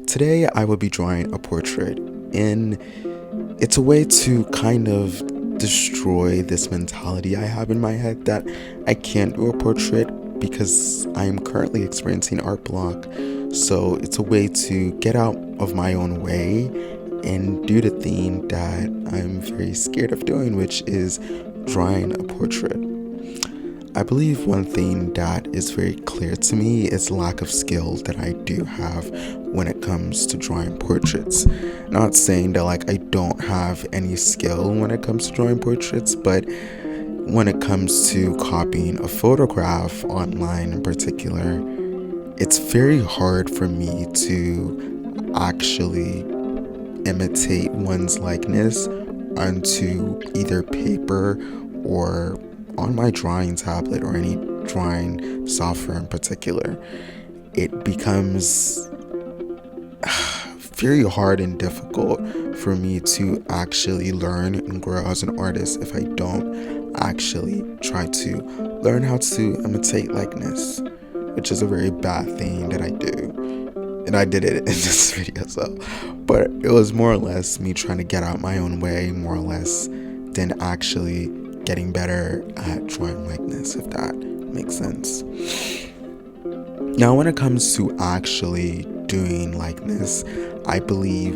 Today I will be drawing a portrait, and it's a way to kind of destroy this mentality I have in my head that I can't do a portrait because I am currently experiencing art block. So it's a way to get out of my own way and do the thing that I'm very scared of doing, which is drawing a portrait. I believe one thing that is very clear to me is lack of skill that I do have when it comes to drawing portraits. Not saying that I don't have any skill when it comes to drawing portraits, but when it comes to copying a photograph online in particular, it's very hard for me to actually imitate one's likeness onto either paper or on my drawing tablet or any drawing software in particular. It becomes very hard and difficult for me to actually learn and grow as an artist if I don't actually try to learn how to imitate likeness, which is a very bad thing that I do. And I did it in this video, but it was more or less me trying to get out my own way, more or less, than actually getting better at drawing likeness, if that makes sense. Now, when it comes to actually doing likeness, I believe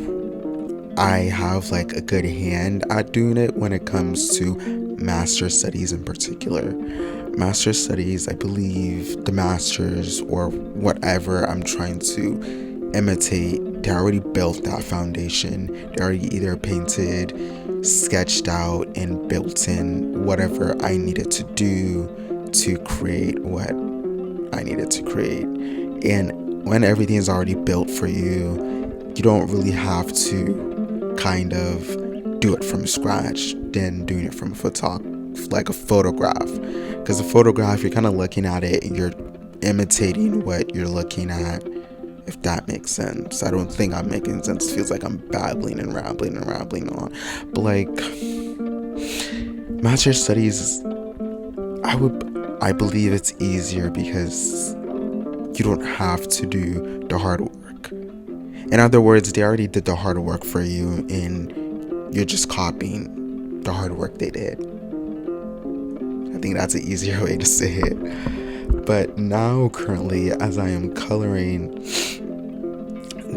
I have a good hand at doing it when it comes to master studies in particular. Master studies, I believe the masters or whatever I'm trying to imitate, they already built that foundation. They already either painted, sketched out, and built in whatever I needed to do to create what I needed to create. And when everything is already built for you, you don't really have to kind of do it from scratch than doing it from a photograph. Because a photograph, you're kind of looking at it, you're imitating what you're looking at, if that makes sense. I don't think I'm making sense. It feels like I'm babbling and rambling on. But master studies, I believe it's easier because you don't have to do the hard work. In other words, they already did the hard work for you and you're just copying the hard work they did. I think that's an easier way to say it. But now, currently, as I am coloring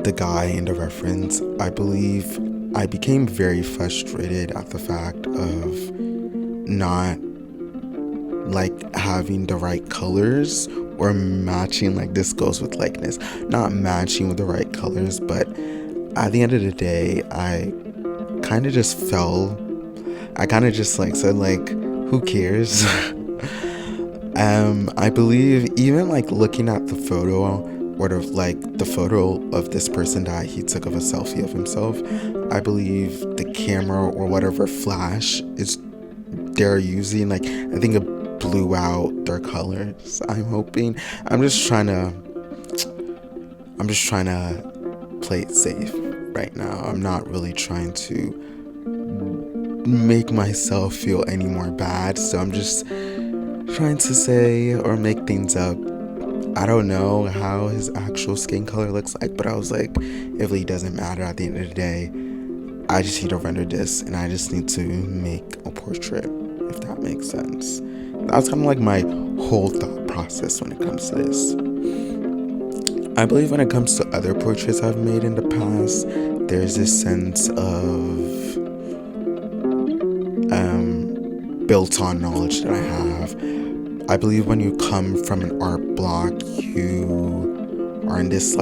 the guy in the reference, I believe I became very frustrated at the fact of not having the right colors or matching. This goes with likeness, not matching with the right colors. But at the end of the day, I kind of just said who cares? I believe even looking at the photo or the photo of this person that he took of a selfie of himself, I believe the camera or whatever flash is they're using, I think it blew out their colors. I'm just trying to play it safe right now. I'm not really trying to make myself feel any more bad, so I'm just trying to say or make things up. I don't know how his actual skin color looks like, but I was like, it really doesn't matter at the end of the day. I just need to render this and I just need to make a portrait, if that makes sense. That's kind of my whole thought process when it comes to this. I believe when it comes to other portraits I've made in the past, there's this sense of built on knowledge that I have. I believe when you come from an art block, you are in this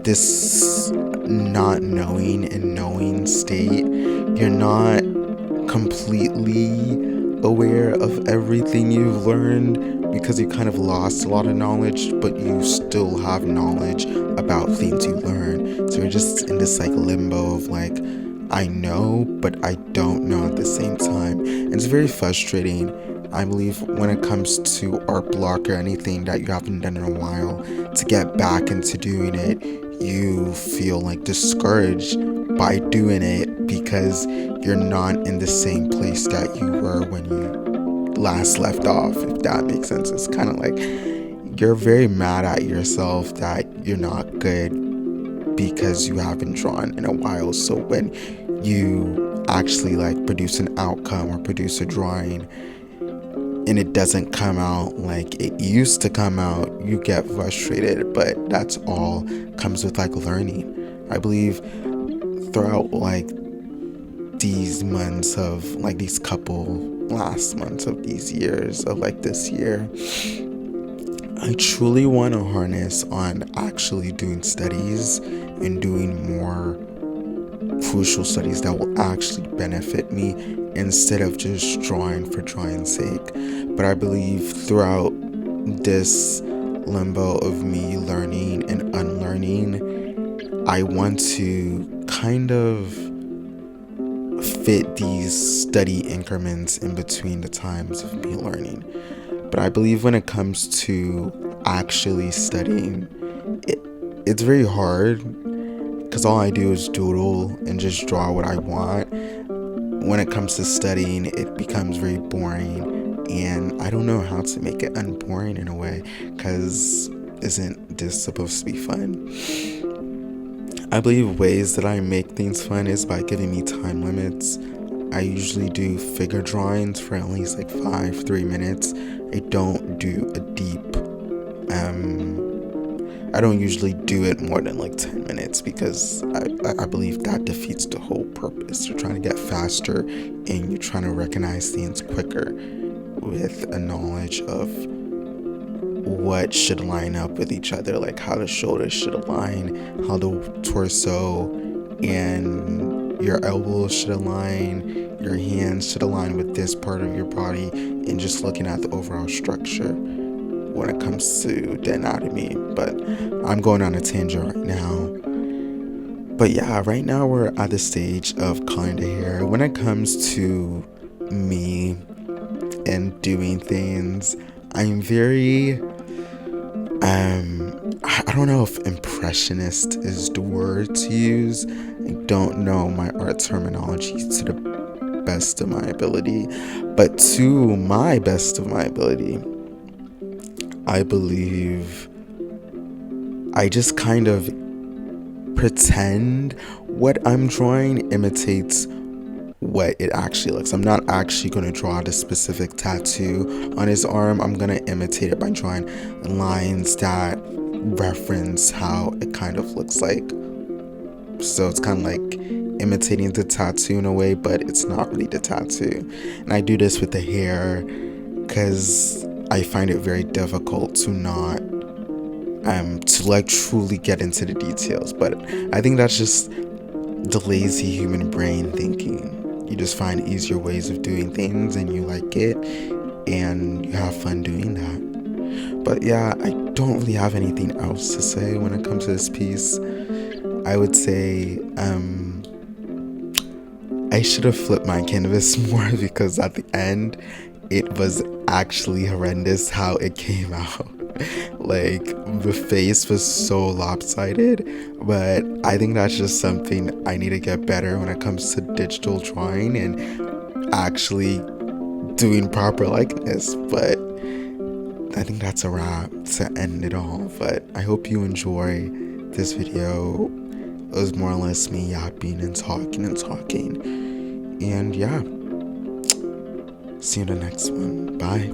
this not knowing and knowing state. You're not completely aware of everything you've learned because you kind of lost a lot of knowledge, but you still have knowledge about things you learned. So you're just in this limbo of I know, but I don't know at the same time. And it's very frustrating, I believe, when it comes to art block or anything that you haven't done in a while. To get back into doing it, you feel discouraged by doing it because you're not in the same place that you were when you last left off, if that makes sense. It's kind of you're very mad at yourself that you're not good because you haven't drawn in a while. So when you actually like produce an outcome or produce a drawing and it doesn't come out like it used to come out, you get frustrated. But that's all comes with like learning. I believe throughout like these months of like these couple last months of these years of like this year, I truly want to harness on actually doing studies and doing more crucial studies that will actually benefit me instead of just drawing for drawing's sake. But I believe throughout this limbo of me learning and unlearning, I want to kind of fit these study increments in between the times of me learning. But I believe when it comes to actually studying, it's very hard because all I do is doodle and just draw what I want. When it comes to studying, it becomes very boring, and I don't know how to make it unboring in a way, because isn't this supposed to be fun? I believe ways that I make things fun is by giving me time limits. I usually do figure drawings for at least like 3 minutes. I don't do a deep I don't usually do it more than like 10 minutes because I believe that defeats the whole purpose. You're trying to get faster and you're trying to recognize things quicker with a knowledge of what should line up with each other, like how the shoulders should align, how the torso and your elbows should align, your hands should align with this part of your body, and just looking at the overall structure when it comes to the anatomy. But I'm going on a tangent right now. But yeah, right now we're at the stage of coloring the hair. When it comes to me and doing things, I'm very I don't know if impressionist is the word to use. I don't know my art terminology to the best of my ability, but to my best of my ability, I believe I just kind of pretend what I'm drawing imitates what it actually looks. I'm not actually going to draw the specific tattoo on his arm. I'm going to imitate it by drawing lines that reference how it kind of looks like. So it's kind of like imitating the tattoo in a way, but it's not really the tattoo. And I do this with the hair because I find it very difficult to not to like truly get into the details. But I think that's just the lazy human brain thinking. You just find easier ways of doing things and you like it and you have fun doing that. But yeah, I don't really have anything else to say when it comes to this piece. I would say I should have flipped my canvas more because at the end it was actually horrendous how it came out. Like the face was so lopsided, but I think that's just something I need to get better when it comes to digital drawing and actually doing proper likeness. But I think that's a wrap to end it all. But I hope you enjoy this video. It was more or less me yapping and talking. And yeah, see you in the next one. Bye.